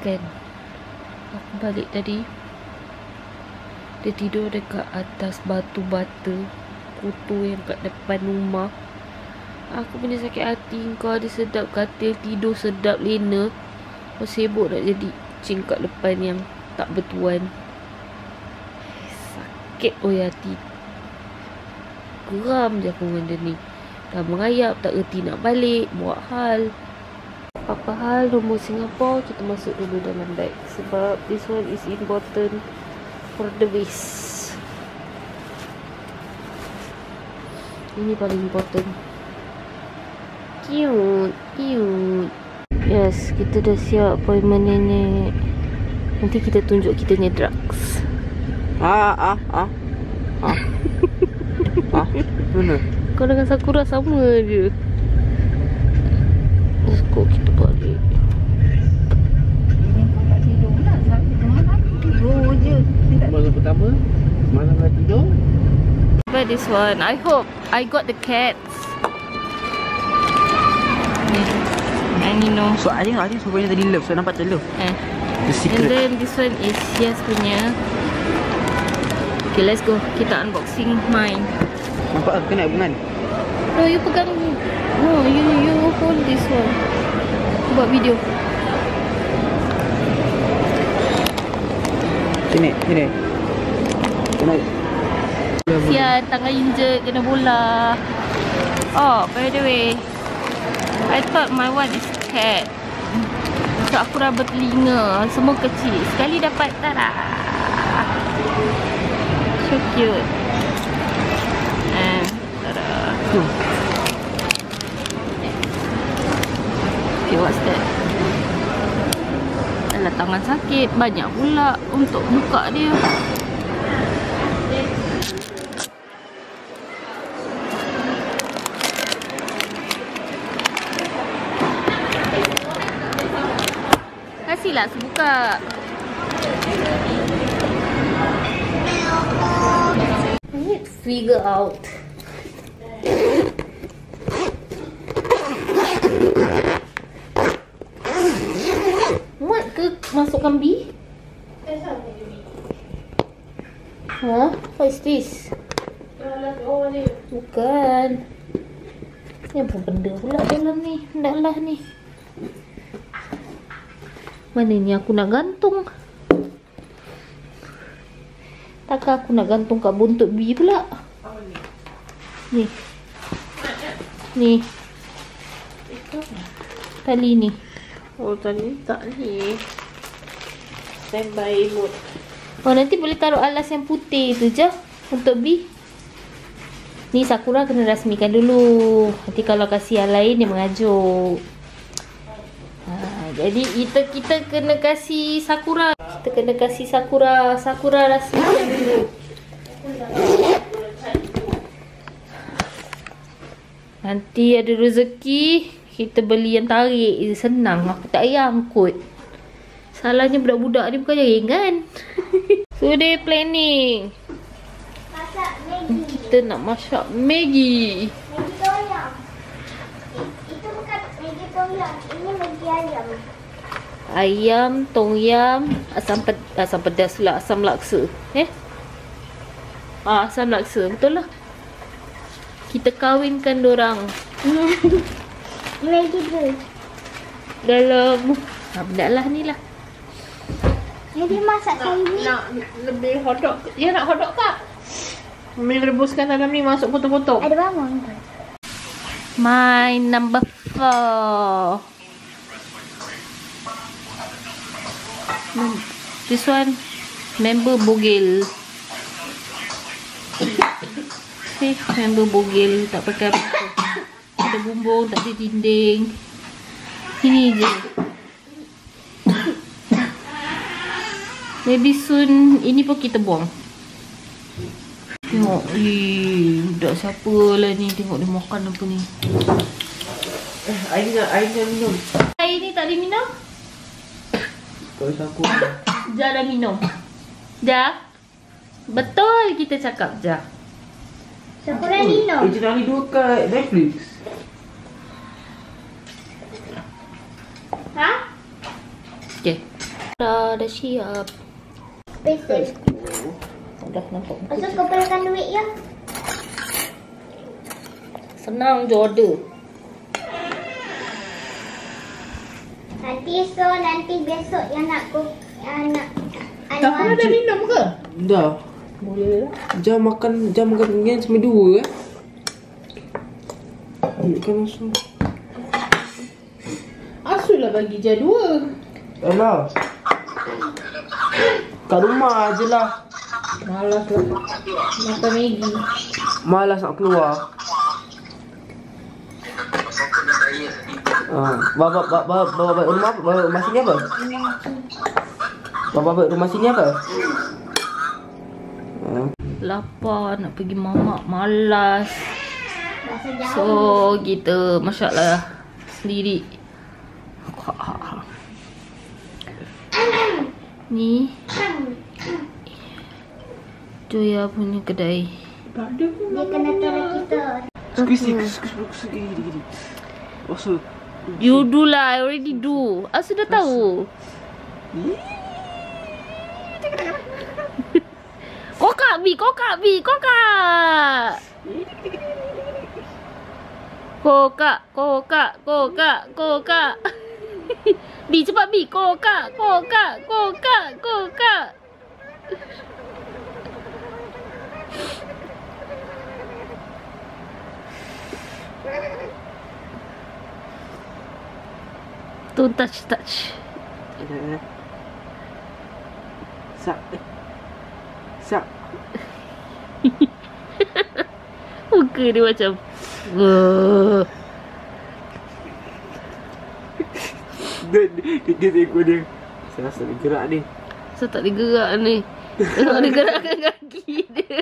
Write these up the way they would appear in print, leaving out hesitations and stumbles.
kan. Aku balik tadi, dia tidur dekat atas batu bata kutu yang kat depan rumah. Aku punya sakit hati. Kau ada sedap katil, tidur sedap lena. Kau sibuk nak jadi cing kat depan yang tak bertuan. Sakit hati. Geram je aku dengan dia ni. Dah merayap, tak erti nak balik, buat hal. Apa hal, nombor Singapore kita masuk dulu dalam beg. Sebab this one is important for the base. Ini paling important. Cute, cute. Yes, kita dah siap appointment nenek. Nanti kita tunjuk kita punya drugs. Mana? Kau dengan Sakura sama je. Let's go, kita balik. Tidur je. Malam pertama, malam dah tidur. But this one, I hope I got the cats. And you know. So I think sebenarnya tadi love. So nampak tak love. The And secret. then this one is Yes punya. Okay, let's go. Kita unboxing mine. Nampak kena bungan. No, you pegang. No, you hold this one. Buat video. Sini. Kena. Sian, tangan injet kena bola. Oh, by the way, I thought my one is cat. So aku dah bertelinga. Semua kecil. Sekali dapat tada. So cute. And tada. Okay, what's that? Alah, tangan sakit. Banyak pula untuk buka dia. Kasihlah sebuka. I need to figure out. Muat ke masukkan B? Huh? What is this? Bukan. Ni apa benda pula dalam ni? Hendaklah ni. Mana ni aku nak gantung? Takkan aku nak gantung kat buntut B pula? Ni. Ni. Tali ni. Oh, tadi tak ni. Standby mode. Oh, nanti boleh taruh alas yang putih tu je untuk B. Ni Sakura kena rasmikan dulu. Nanti kalau kasih yang lain dia mengajuk. Jadi kita kena kasih Sakura. Kita kena kasih Sakura rasmikan dulu. Nanti ada rezeki kita beli yang tarik je, senang. Aku tak payah angkut. Salahnya budak-budak ni bukan jaring kan. So they planning. Masak Maggi. Kita nak masak Maggi. Maggi toyang. Itu bukan Maggi toyang. Ini Maggi ayam. Ayam, tom yam, asam pedas pula, asam laksa. Asam laksa, betul lah. Kita kahwinkan dorang. Maggi tu. Dalam benda lah ni lah. Jadi masak kali ni. Nak lebih hotdog. Ya, nak hotdog tak? Mami rebuskan dalam ni, masuk potong-potong. Ada bawang tu. My number 4. This one member bogel. Member bogel tak pakai apa. Ada bumbung, tak ada dinding. Ini je. Maybe soon ini pun kita buang. Tengok, budak siapa lah ni. Tengok dia makan apa ni. Air nak minum. Air ni tak boleh minum? Kalau aku Jah dah minum. Jah. Betul kita cakap Jah. Siapa dah minum? cerita ni 2 kat Netflix. Ha? Okay. Tada, dah siap. Pencil. Dah nampak. Lepas tu kumpulkan duit ya. Senang je order. Nanti besok yang nak Tak pernah dah minum ke? Dah. Boleh lah. Jam makan dengan sampai 2 eh. Ambilkan langsung. Asul lah bagi je 2. Alah. Kat rumah je lah. Malas lah. Makan Maggi. Malas nak keluar. Bawa rumah sini apa? Bawa rumah sini apa? Lapar nak pergi mamak, malas. Rasa jauh. So kita masaklah sendiri. Ni Joya punya kedai. Tak ada pun. Dia kena tolong kita. Gini. Maksud You do lah, I already do. Aku sudah tahu. Kokak B, kokak B, kokak. Kokak. B cepat B, kokak. Don't touch. Sak. Muka dia macam Dia tengok dia. Saya rasa dia gerak ni. saya tak boleh gerak ni. Tengok dia gerakkan kaki dia.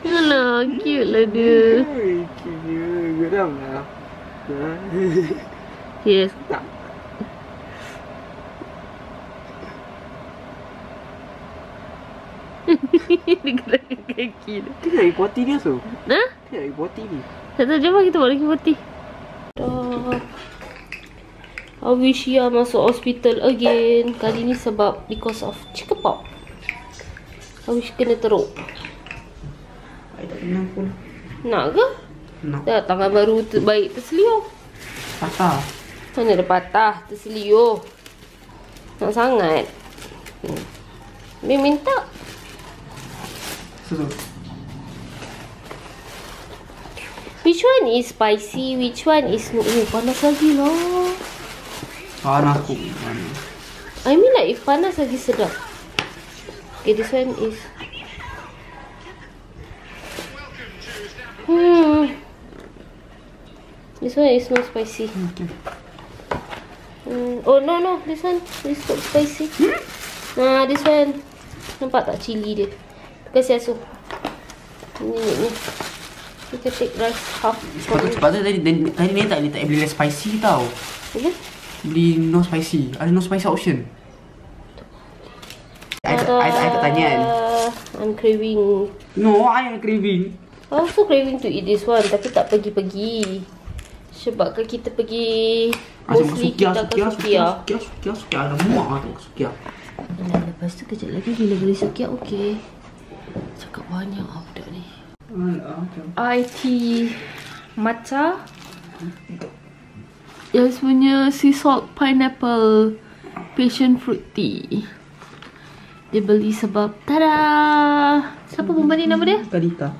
Alah, cute lah dia. Kira geram lah. Yes. Tak. Dia gerakkan kaki dia. Dia nak ipoti dia tu. Nah? Dia nak ipoti ni. Tak tahu, jom kita buat lagi putih. Dah. I wish Shia masuk hospital again. Kali ni sebab because of chickenpox. I wish kena teruk. I tak kenal pun. Nak ke? Nak. Dah tangan baru baik terseliur. Patah. Mana ada patah, terseliur. Nak sangat. Dia minta. Susu. Which one is spicy? Which one is no? Oh, panas lagi lah. Panas aku. I mean like if panas lagi sedap. Okay, this one is. This one is no spicy. Okay. Oh no, this one is not spicy. This one nampak tak cili dia? Kasih asu. Ni. Kita take rice half. Sepatutnya tadi ni tak beli less spicy tau. Okay. Beli no spicy. Ada no spicy option. I tak tanya kan. I'm craving. No, I am craving. I also craving to eat this one, tapi tak pergi-pergi. Sebab kan kita pergi mostly kita akan sukia. Sukia. Ada muak tu sukia. Lepas tu kejap lagi bila beli sukia, okey. Cakap banyak budak ni. IT matcha. Yang punya sea salt pineapple passion fruit tea. Dia beli sebab tada. Siapa perempuan ni nama dia? Kadita.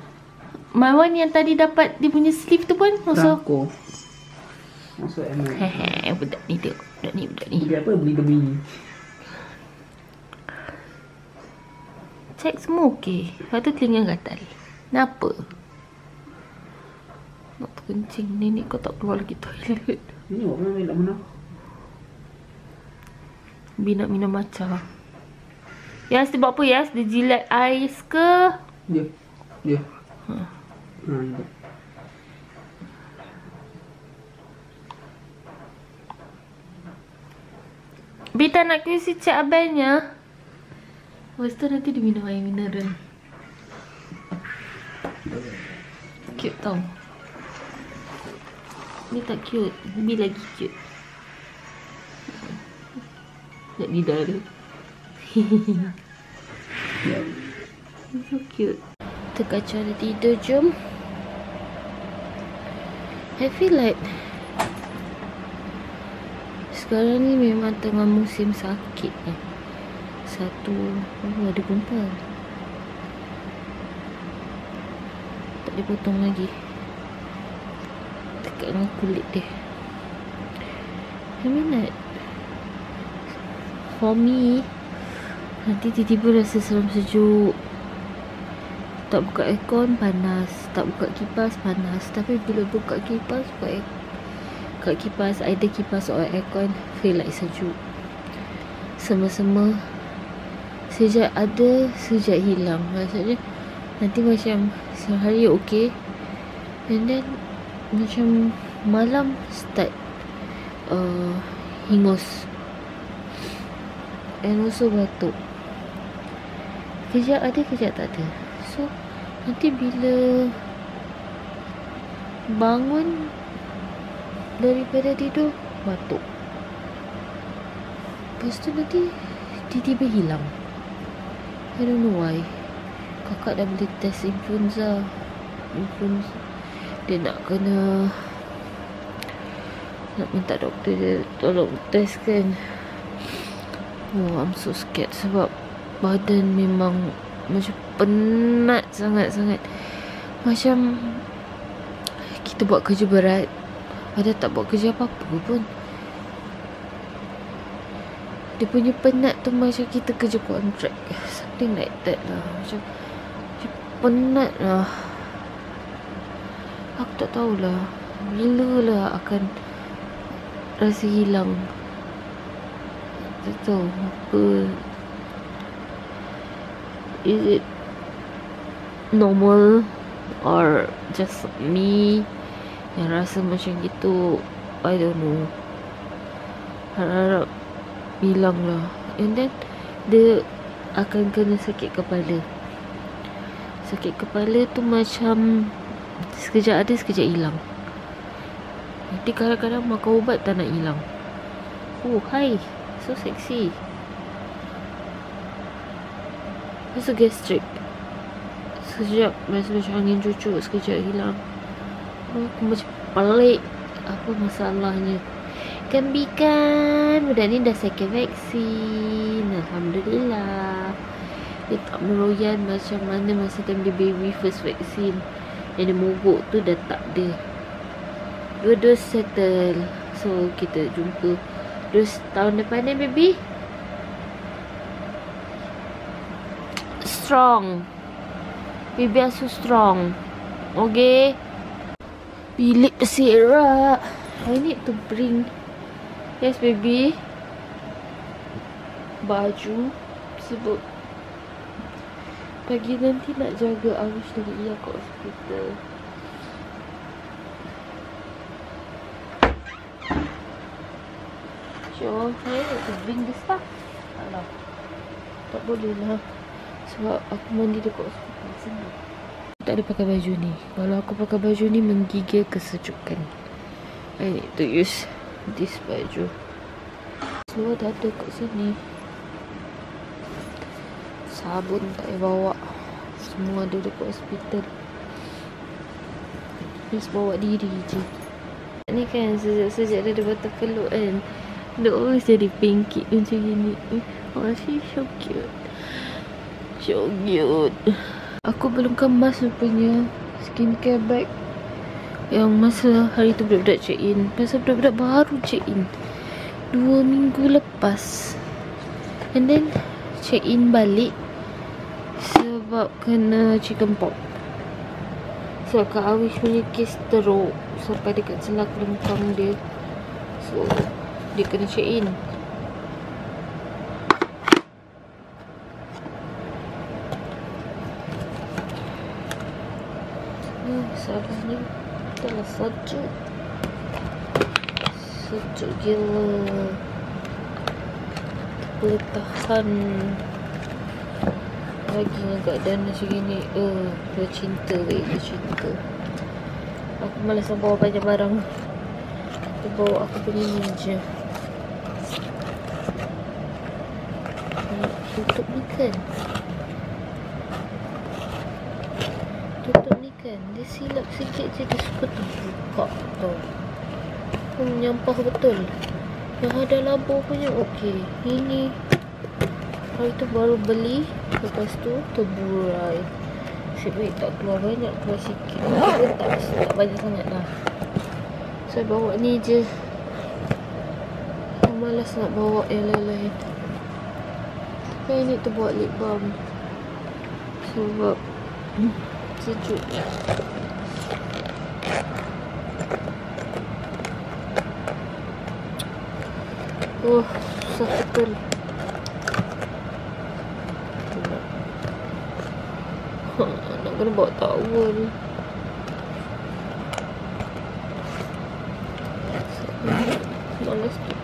My one yang tadi dapat dia punya sleeve tu pun masuk. Franco. Masuk ML. Hehe, budak ni tengok. Budak ni. Beli apa? Beli demi. Cek semua okey. Lepas tu telinga gatal. Kenapa? Nak terkencing. Nenek kau tak keluar lagi toilet. Ni orang main tak mana? Bi nak minum matcha. Yas, dia buat apa Yas? Dia jilat ais ke? Dia. Dia. Bi tak nak kisi cek abangnya. Lepas tu nanti dia minum air mineral. Cute tau. Ni tak cute. Ni lagi cute. Nak lidah dia. So cute. Kita kacau dia tidur, jom. I feel like sekarang ni memang tengah musim sakit ni. Ada gumpal. Tak dipotong lagi. Dekat dengan kulit dia. I mean like, for me, nanti tiba-tiba rasa sejuk. Tak buka aircon panas, tak buka kipas panas. Tapi bila buka kipas, buka kipas, either kipas or aircon, feel like sejuk. Sama-sama sejak ada, sejak hilang. Maksudnya nanti macam sehari okay, and then macam malam start hingus, and also batuk. Kejap ada, kejap tak ada. So nanti bila bangun daripada tidur, batuk. Lepas tu nanti tiba-tiba hilang. I don't know why. Kakak dah boleh test influenza. Dia nak minta doktor dia tolong test kan. Oh, I'm so scared sebab badan memang macam penat sangat-sangat. Macam kita buat kerja berat, padahal tak buat kerja apa-apa pun. Dia punya penat tu macam kita kerja kontrak, something like that lah. Macam penat lah. Aku tak tahulah bila lah akan rasa hilang. Tak tahu apa. Is it normal or just me yang rasa macam gitu? I don't know. Harap hilang lah. And then dia akan kena sakit kepala. Sakit kepala tu macam sekejap ada, sekejap hilang. Nanti kadang-kadang makan ubat tak nak hilang. Oh, hi. So sexy. Lepas tu gastrik. Sekejap rasa macam angin cucuk, sekejap hilang. Aku macam pelik. Apa masalahnya? Kan budak ni dah second vaksin. Alhamdulillah. Dia tak meroyan macam mana masa time dia baby first vaksin. Yang dia mogok tu dah tak ada. Dua dos settle. So kita jumpa dos tahun depan ni baby. Strong. Baby are so strong. Okay. Bilik berselerak. I need to bring. Yes baby. Baju. Sebab pagi nanti nak jaga Arish dengan Ia kat hospital. So, I need to bring the stuff. Alah, tak boleh lah. Sebab aku mandi dekat hospital sini. Tak ada pakai baju ni. Kalau aku pakai baju ni menggigil kesejukan. I need to use this baju. Semua dah ada kat sini. Sabun tak payah bawa. Semua ada dekat hospital. Just bawa diri je. Ni kan sejak dia ada batang peluk kan. Dia always jadi pancake macam gini. Oh, she's so cute. So cute. Aku belum kemas punya skincare bag yang masa hari tu budak-budak check in. Pasal budak-budak baru check in 2 minggu lepas. And then check in balik sebab kena chicken pox. So Kak Awish punya kes teruk sampai dekat selang kelengkang dia. So dia kena check in. Salah ni telah sejuk. Sejuk gila. Boleh tahan lagi dengan keadaan macam gini. Dia cinta baik, dia cinta. Aku malas bawa banyak barang. Kita bawa aku punya ni je. Tutup ni kan. Tutup ni kan. Dia silap sikit je, dia suka terbuka tau. Menyampah betul. Yang ada labur punya okey. Ini hari tu baru beli. Lepas tu terburai. Asyik baik tak keluar banyak, keluar sikit. Tak banyak sangat lah. Saya bawa ni je. Aku malas nak bawa yang lain-lain. I need to buat lip balm sebab sejuk. Susah betul. Nak kena bawa towel. Malas tu.